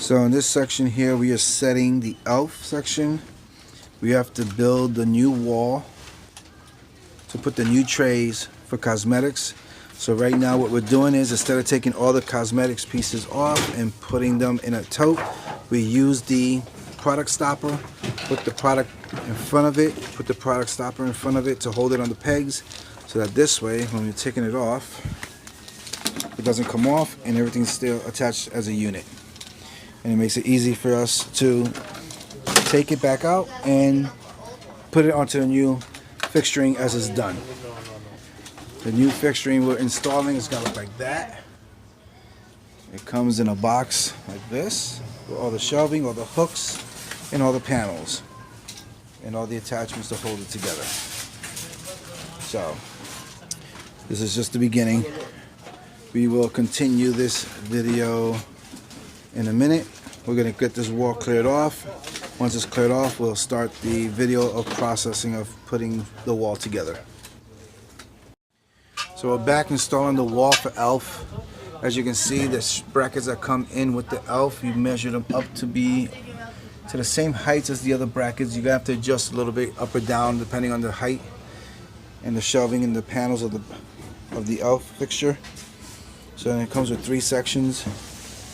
So in this section here, we are setting the elf section. We have to build the new wall to put the new trays for cosmetics. So right now what we're doing is, instead of taking all the cosmetics pieces off and putting them in a tote, we use the product stopper, put the product in front of it, put the product stopper in front of it to hold it on the pegs, so that this way when we're taking it off, it doesn't come off and everything's still attached as a unit. And it makes it easy for us to take it back out and put it onto the new fixturing as it's done. The new fixturing we're installing is going to look like that. It comes in a box like this with all the shelving, all the hooks, and all the panels, and all the attachments to hold it together. So this is just the beginning. We will continue this video in a minute. We're going to get this wall cleared off. Once it's cleared off, we'll start the video of processing of putting the wall together. So we're back installing the wall for elf. As you can see, the brackets that come in with the elf, you measure them up to be to the same heights as the other brackets. You have to adjust a little bit up or down depending on the height and the shelving and the panels of the elf fixture. So then it comes with 3 sections,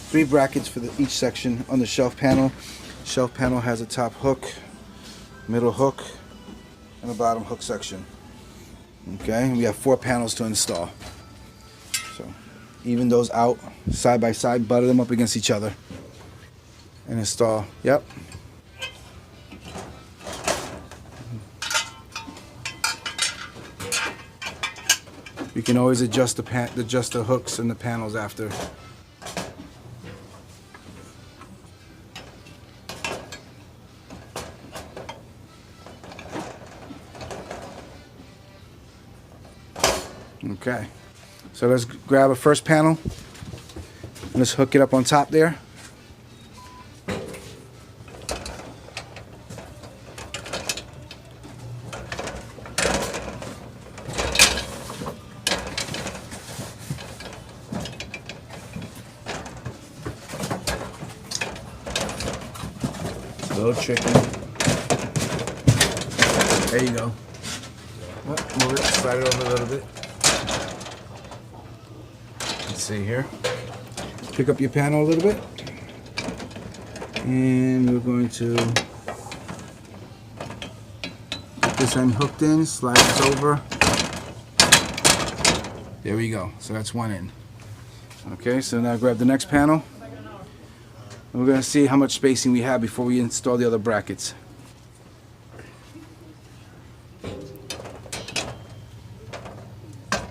3 brackets for each section on the shelf panel. Shelf panel has a top hook, middle hook, and a bottom hook section. Okay, and we have 4 panels to install. So even those out side by side, butter them up against each other, and install. Yep. You can always adjust the hooks and the panels after. Okay, so let's grab a first panel and let's hook it up on top there. It's a little tricky. There you go. Move it, slide it over a little bit. Let's see here. Pick up your panel a little bit. And we're going to get this end hooked in, slide this over. There we go. So that's one end. Okay, so now grab the next panel. And we're going to see how much spacing we have before we install the other brackets.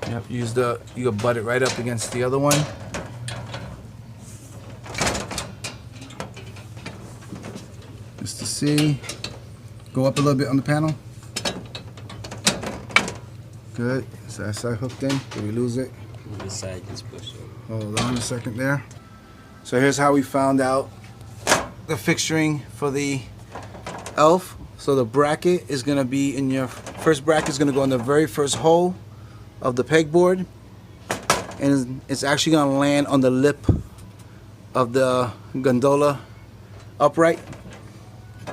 Yep, you butt it right up against the other one. Just to see. Go up a little bit on the panel. Good. So that side hooked in. Did we lose it? The side just push it. Hold on a second there. So here's how we found out the fixturing for the elf. So the bracket is going to be in your first bracket is going to go in the very first hole of the pegboard, and it's actually going to land on the lip of the gondola upright.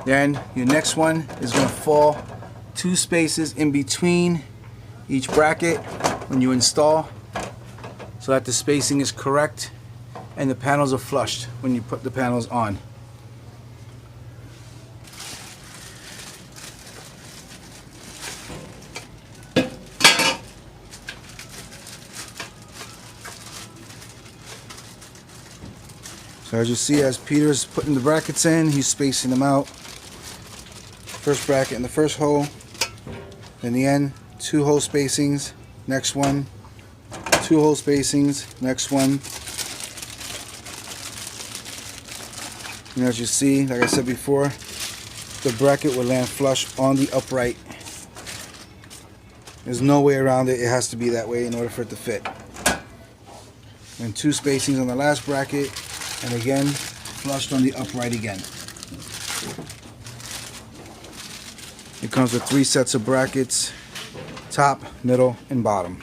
Then your next one is going to fall 2 spaces in between each bracket when you install, so that the spacing is correct and the panels are flushed when you put the panels on. So as you see, as Peter's putting the brackets in, he's spacing them out. First bracket in the first hole, in the end, 2 hole spacings, next one, 2 hole spacings, next one. And as you see, like I said before, the bracket will land flush on the upright. There's no way around it. It has to be that way in order for it to fit. And 2 spacings on the last bracket, and again, flushed on the upright again. It comes with 3 sets of brackets, top, middle, and bottom.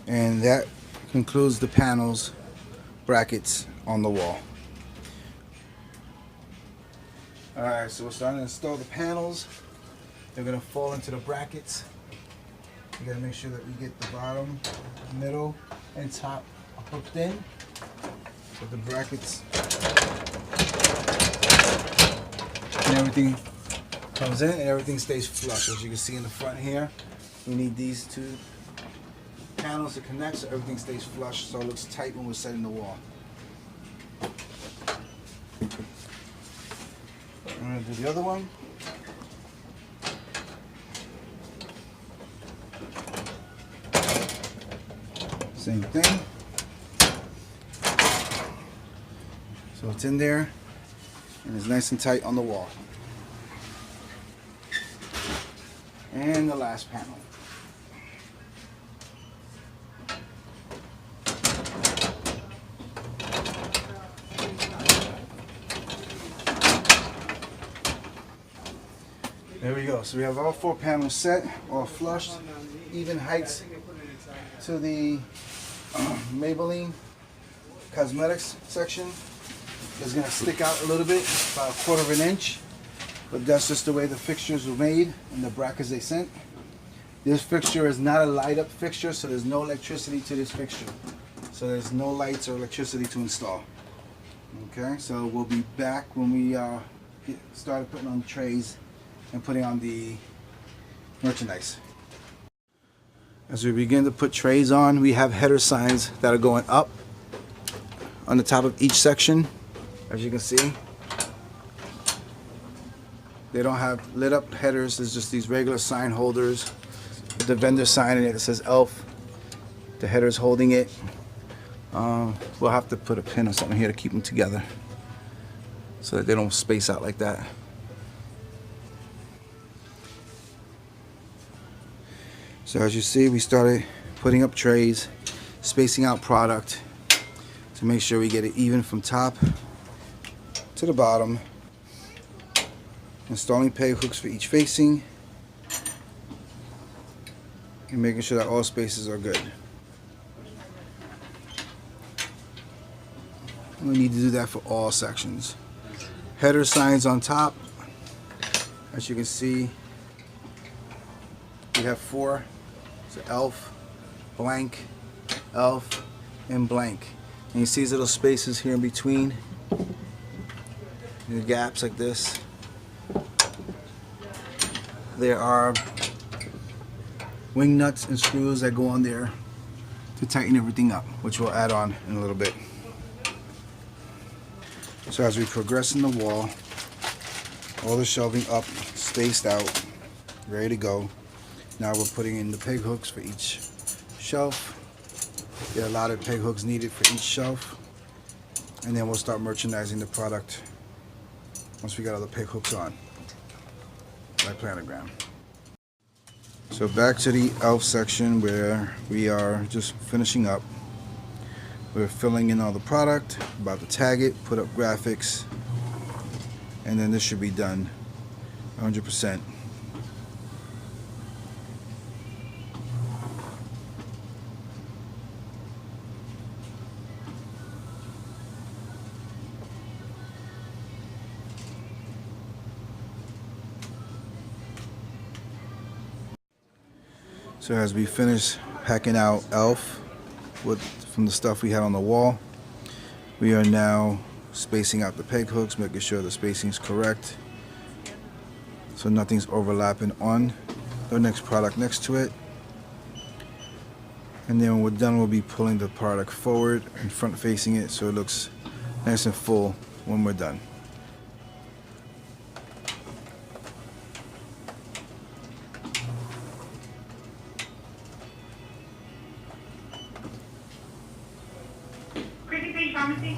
And that concludes the panels, brackets on the wall. Alright, so we're starting to install the panels. They're going to fall into the brackets. We got to make sure that we get the bottom, middle, and top hooked in. So the brackets and everything comes in and everything stays flush. As you can see in the front here, we need these two panels to connect so everything stays flush so it looks tight when we're setting the wall. I'm going to do the other one. Same thing. So it's in there and it's nice and tight on the wall. And the last panel. There we go. So we have all 4 panels set, all flushed, even heights to the Maybelline Cosmetics section. It's going to stick out a little bit, about 1/4 of an inch, but that's just the way the fixtures were made and the brackets they sent. This fixture is not a light up fixture, so there's no electricity to this fixture. So there's no lights or electricity to install. Okay, so we'll be back when we get started putting on the trays and putting on the merchandise. As we begin to put trays on, we have header signs that are going up on the top of each section. As you can see, they don't have lit up headers. There's just these regular sign holders with the vendor sign in it that says ELF. The header's holding it. We'll have to put a pin or something here to keep them together so that they don't space out like that. So as you see, we started putting up trays, spacing out product to make sure we get it even from top to the bottom. Installing peg hooks for each facing and making sure that all spaces are good. We need to do that for all sections. Header signs on top. As you can see, we have 4. So ELF, blank, ELF, and blank. And you see these little spaces here in between. The gaps like this. There are wing nuts and screws that go on there to tighten everything up, which we'll add on in a little bit. So as we progress in the wall, all the shelving up, spaced out, ready to go. Now we're putting in the peg hooks for each shelf. There are a lot of peg hooks needed for each shelf. And then we'll start merchandising the product once we got all the peg hooks on by planogram. So back to the ELF section where we are just finishing up. We're filling in all the product, about to tag it, put up graphics, and then this should be done 100%. So as we finish hacking out ELF from the stuff we had on the wall, we are now spacing out the peg hooks, making sure the spacing is correct so nothing's overlapping on the next product next to it. And then when we're done, we'll be pulling the product forward and front facing it so it looks nice and full when we're done. Pharmacy.